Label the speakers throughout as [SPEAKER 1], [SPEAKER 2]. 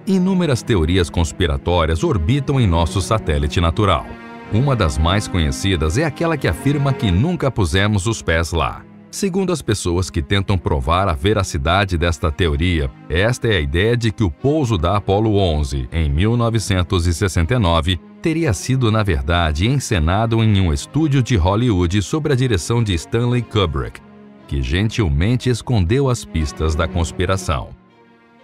[SPEAKER 1] Inúmeras teorias conspiratórias orbitam em nosso satélite natural. Uma das mais conhecidas é aquela que afirma que nunca pusemos os pés lá. Segundo as pessoas que tentam provar a veracidade desta teoria, esta é a ideia de que o pouso da Apollo 11, em 1969, teria sido, na verdade, encenado em um estúdio de Hollywood sob a direção de Stanley Kubrick, que gentilmente escondeu as pistas da conspiração.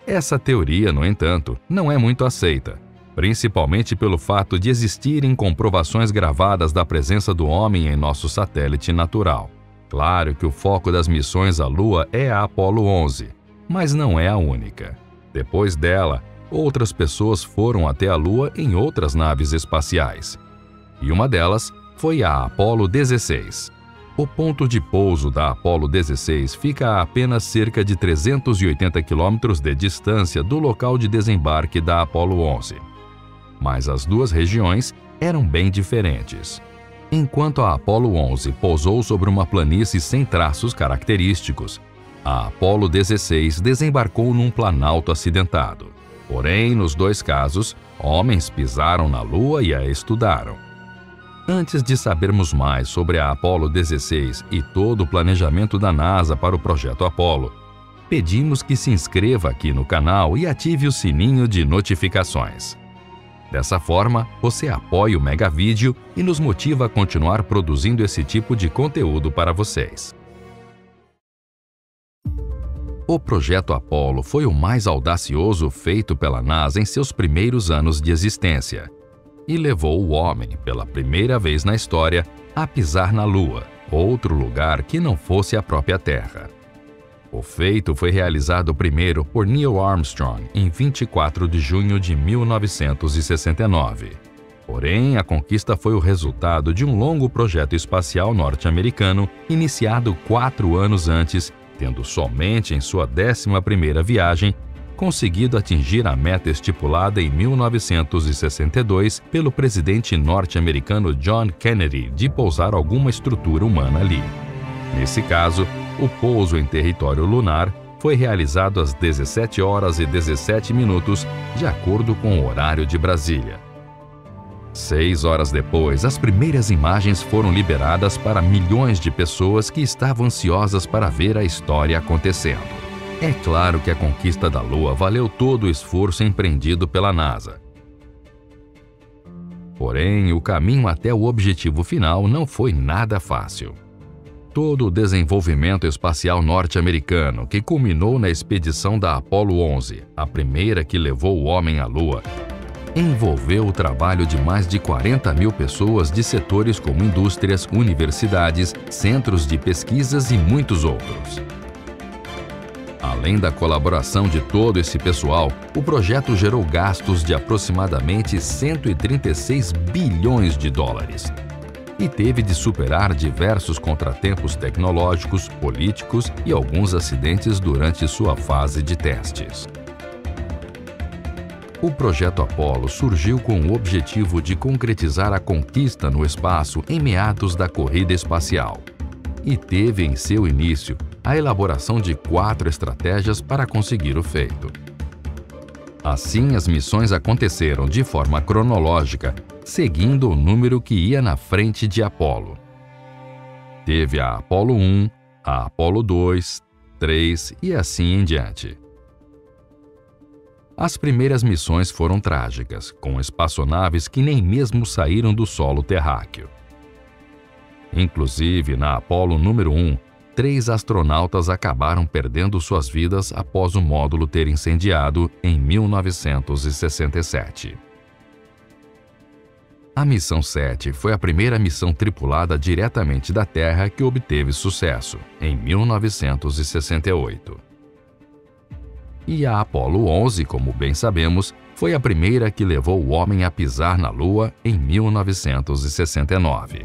[SPEAKER 1] Essa teoria, no entanto, não é muito aceita, principalmente pelo fato de existirem comprovações gravadas da presença do homem em nosso satélite natural. Claro que o foco das missões à Lua é a Apollo 11, mas não é a única. Depois dela, outras pessoas foram até a Lua em outras naves espaciais. E uma delas foi a Apollo 16. O ponto de pouso da Apollo 16 fica a apenas cerca de 380 quilômetros de distância do local de desembarque da Apollo 11. Mas as duas regiões eram bem diferentes. Enquanto a Apollo 11 pousou sobre uma planície sem traços característicos, a Apollo 16 desembarcou num planalto acidentado. Porém, nos dois casos, homens pisaram na Lua e a estudaram. Antes de sabermos mais sobre a Apollo 16 e todo o planejamento da NASA para o projeto Apollo, pedimos que se inscreva aqui no canal e ative o sininho de notificações. Dessa forma, você apoia o Mega Vídeo e nos motiva a continuar produzindo esse tipo de conteúdo para vocês. O projeto Apollo foi o mais audacioso feito pela NASA em seus primeiros anos de existência e levou o homem, pela primeira vez na história, a pisar na Lua, outro lugar que não fosse a própria Terra. O feito foi realizado primeiro por Neil Armstrong em 24 de junho de 1969. Porém, a conquista foi o resultado de um longo projeto espacial norte-americano iniciado 4 anos antes, tendo somente em sua 11ª viagem conseguido atingir a meta estipulada em 1962 pelo presidente norte-americano John Kennedy de pousar alguma estrutura humana ali. Nesse caso, o pouso em território lunar foi realizado às 17 horas e 17 minutos, de acordo com o horário de Brasília. 6 horas depois, as primeiras imagens foram liberadas para milhões de pessoas que estavam ansiosas para ver a história acontecendo. É claro que a conquista da Lua valeu todo o esforço empreendido pela NASA. Porém, o caminho até o objetivo final não foi nada fácil. Todo o desenvolvimento espacial norte-americano, que culminou na expedição da Apollo 11, a primeira que levou o homem à Lua, envolveu o trabalho de mais de 40 mil pessoas de setores como indústrias, universidades, centros de pesquisas e muitos outros. Além da colaboração de todo esse pessoal, o projeto gerou gastos de aproximadamente 136 bilhões de dólares. E teve de superar diversos contratempos tecnológicos, políticos e alguns acidentes durante sua fase de testes. O projeto Apollo surgiu com o objetivo de concretizar a conquista no espaço em meados da corrida espacial. E teve em seu início a elaboração de 4 estratégias para conseguir o feito. Assim, as missões aconteceram de forma cronológica, seguindo o número que ia na frente de Apollo. Teve a Apollo 1, a Apollo 2, 3 e assim em diante. As primeiras missões foram trágicas, com espaçonaves que nem mesmo saíram do solo terráqueo. Inclusive, na Apollo número 1, 3 astronautas acabaram perdendo suas vidas após o módulo ter incendiado em 1967. A missão 7 foi a primeira missão tripulada diretamente da Terra que obteve sucesso, em 1968. E a Apollo 11, como bem sabemos, foi a primeira que levou o homem a pisar na Lua em 1969.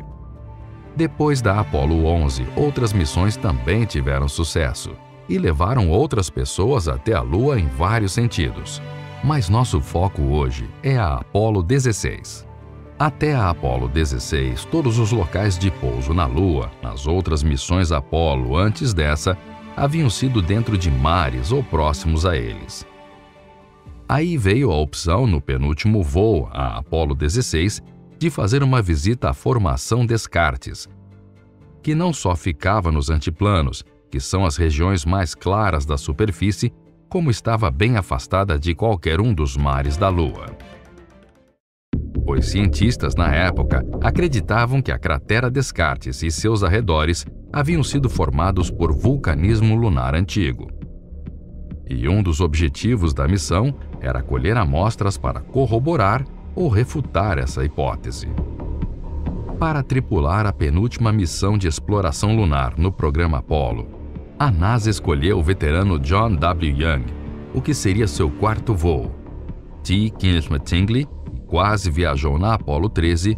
[SPEAKER 1] Depois da Apollo 11, outras missões também tiveram sucesso e levaram outras pessoas até a Lua em vários sentidos. Mas nosso foco hoje é a Apollo 16. Até a Apollo 16, todos os locais de pouso na Lua, nas outras missões Apollo antes dessa, haviam sido dentro de mares ou próximos a eles. Aí veio a opção, no penúltimo voo, a Apollo 16, de fazer uma visita à formação Descartes, que não só ficava nos antiplanos, que são as regiões mais claras da superfície, como estava bem afastada de qualquer um dos mares da Lua. Os cientistas, na época, acreditavam que a cratera Descartes e seus arredores haviam sido formados por vulcanismo lunar antigo. E um dos objetivos da missão era colher amostras para corroborar ou refutar essa hipótese. Para tripular a penúltima missão de exploração lunar no programa Apollo, a NASA escolheu o veterano John W. Young, o que seria seu quarto voo. T. Kenneth Mattingly quase viajou na Apollo 13,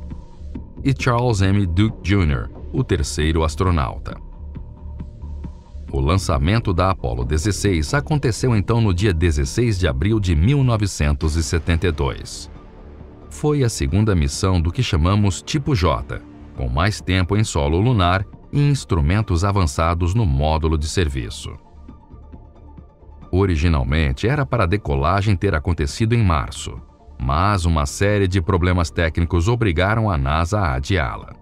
[SPEAKER 1] e Charles M. Duke Jr., o terceiro astronauta. O lançamento da Apollo 16 aconteceu então no dia 16 de abril de 1972. Foi a segunda missão do que chamamos Tipo J, com mais tempo em solo lunar e instrumentos avançados no módulo de serviço. Originalmente era para a decolagem ter acontecido em março, mas uma série de problemas técnicos obrigaram a NASA a adiá-la.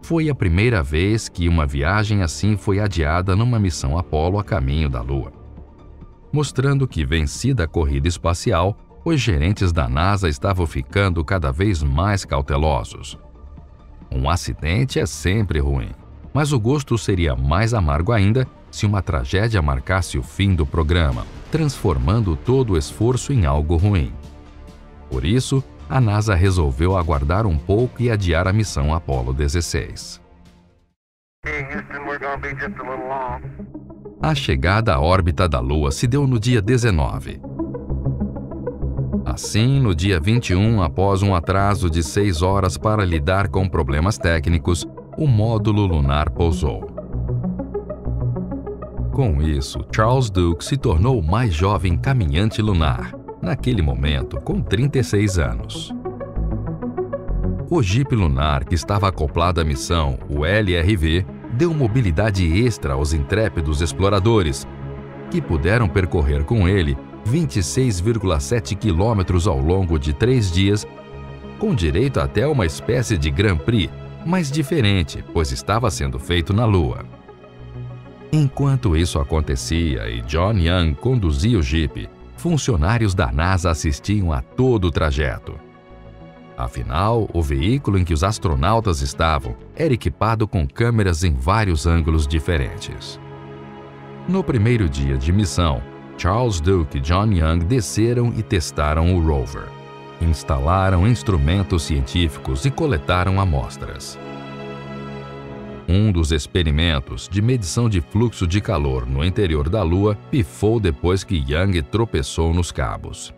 [SPEAKER 1] Foi a primeira vez que uma viagem assim foi adiada numa missão Apollo a caminho da Lua, mostrando que, vencida a corrida espacial, os gerentes da NASA estavam ficando cada vez mais cautelosos. Um acidente é sempre ruim, mas o gosto seria mais amargo ainda se uma tragédia marcasse o fim do programa, transformando todo o esforço em algo ruim. Por isso, a NASA resolveu aguardar um pouco e adiar a missão Apollo 16. A chegada à órbita da Lua se deu no dia 19. Assim, no dia 21, após um atraso de 6 horas para lidar com problemas técnicos, o módulo lunar pousou. Com isso, Charles Duke se tornou o mais jovem caminhante lunar, naquele momento com 36 anos. O Jeep lunar que estava acoplado à missão, o LRV, deu mobilidade extra aos intrépidos exploradores, que puderam percorrer com ele 26,7 quilômetros ao longo de 3 dias, com direito até uma espécie de Grand Prix, mas diferente, pois estava sendo feito na Lua. Enquanto isso acontecia e John Young conduzia o Jeep, funcionários da NASA assistiam a todo o trajeto. Afinal, o veículo em que os astronautas estavam era equipado com câmeras em vários ângulos diferentes. No primeiro dia de missão, Charles Duke e John Young desceram e testaram o rover. Instalaram instrumentos científicos e coletaram amostras. Um dos experimentos de medição de fluxo de calor no interior da Lua pifou depois que Young tropeçou nos cabos.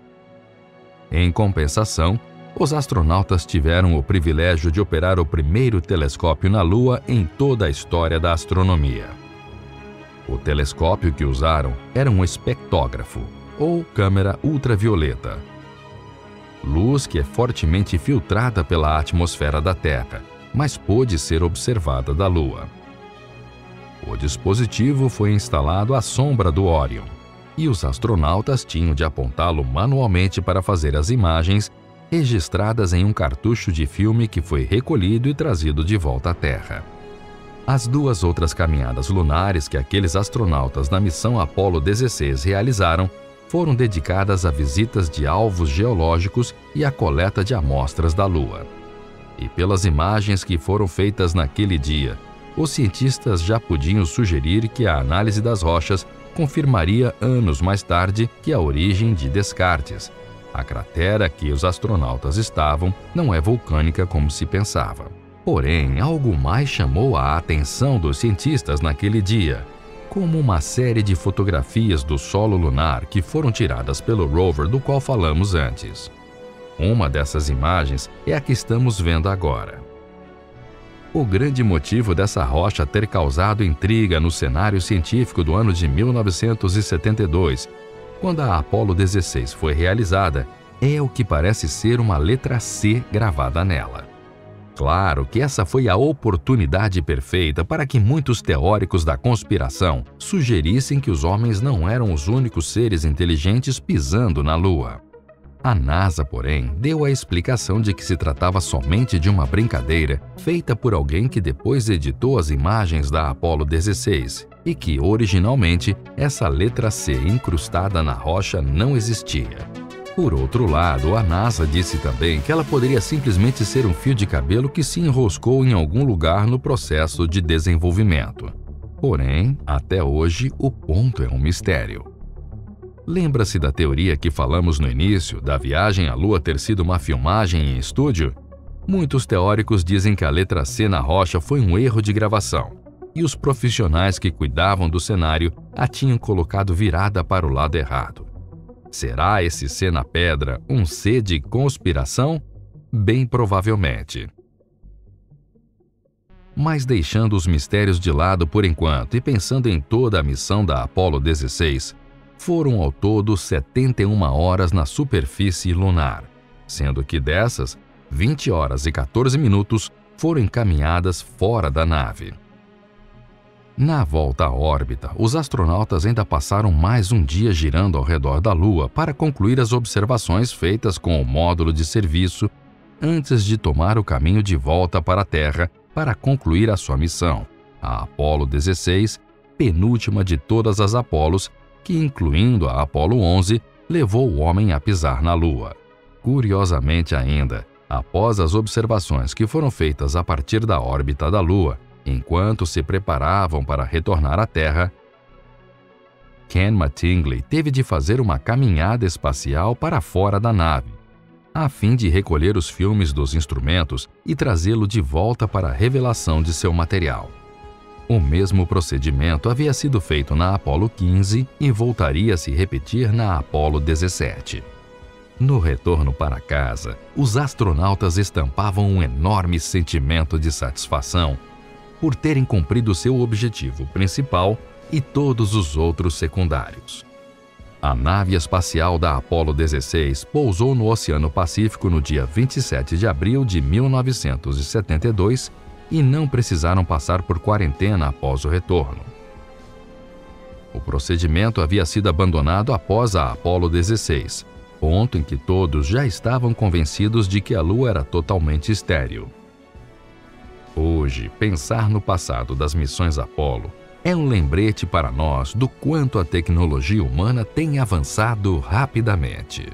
[SPEAKER 1] Em compensação, os astronautas tiveram o privilégio de operar o primeiro telescópio na Lua em toda a história da astronomia. O telescópio que usaram era um espectógrafo, ou câmera ultravioleta. Luz que é fortemente filtrada pela atmosfera da Terra, mas pôde ser observada da Lua. O dispositivo foi instalado à sombra do Órion, e os astronautas tinham de apontá-lo manualmente para fazer as imagens registradas em um cartucho de filme que foi recolhido e trazido de volta à Terra. As 2 outras caminhadas lunares que aqueles astronautas na missão Apollo 16 realizaram foram dedicadas a visitas de alvos geológicos e a coleta de amostras da Lua. E pelas imagens que foram feitas naquele dia, os cientistas já podiam sugerir que a análise das rochas confirmaria anos mais tarde que a origem de Descartes. A cratera que os astronautas estavam não é vulcânica como se pensava. Porém, algo mais chamou a atenção dos cientistas naquele dia, como uma série de fotografias do solo lunar que foram tiradas pelo rover do qual falamos antes. Uma dessas imagens é a que estamos vendo agora. O grande motivo dessa rocha ter causado intriga no cenário científico do ano de 1972, quando a Apollo 16 foi realizada, é o que parece ser uma letra C gravada nela. Claro que essa foi a oportunidade perfeita para que muitos teóricos da conspiração sugerissem que os homens não eram os únicos seres inteligentes pisando na Lua. A NASA, porém, deu a explicação de que se tratava somente de uma brincadeira feita por alguém que depois editou as imagens da Apollo 16 e que, originalmente, essa letra C incrustada na rocha não existia. Por outro lado, a NASA disse também que ela poderia simplesmente ser um fio de cabelo que se enroscou em algum lugar no processo de desenvolvimento. Porém, até hoje, o ponto é um mistério. Lembra-se da teoria que falamos no início, da viagem à Lua ter sido uma filmagem em estúdio? Muitos teóricos dizem que a letra C na rocha foi um erro de gravação, e os profissionais que cuidavam do cenário a tinham colocado virada para o lado errado. Será esse C na pedra um C de conspiração? Bem provavelmente. Mas deixando os mistérios de lado por enquanto e pensando em toda a missão da Apollo 16, foram ao todo 71 horas na superfície lunar, sendo que dessas, 20 horas e 14 minutos foram encaminhadas fora da nave. Na volta à órbita, os astronautas ainda passaram mais um dia girando ao redor da Lua para concluir as observações feitas com o módulo de serviço antes de tomar o caminho de volta para a Terra para concluir a sua missão, a Apollo 16, penúltima de todas as Apolos, que, incluindo a Apollo 11, levou o homem a pisar na Lua. Curiosamente ainda, após as observações que foram feitas a partir da órbita da Lua, enquanto se preparavam para retornar à Terra, Ken Mattingly teve de fazer uma caminhada espacial para fora da nave, a fim de recolher os filmes dos instrumentos e trazê-lo de volta para a revelação de seu material. O mesmo procedimento havia sido feito na Apollo 15 e voltaria a se repetir na Apollo 17. No retorno para casa, os astronautas estampavam um enorme sentimento de satisfação por terem cumprido seu objetivo principal e todos os outros secundários. A nave espacial da Apollo 16 pousou no Oceano Pacífico no dia 27 de abril de 1972 e não precisaram passar por quarentena após o retorno. O procedimento havia sido abandonado após a Apollo 16, ponto em que todos já estavam convencidos de que a Lua era totalmente estéril. Hoje, pensar no passado das missões Apollo é um lembrete para nós do quanto a tecnologia humana tem avançado rapidamente.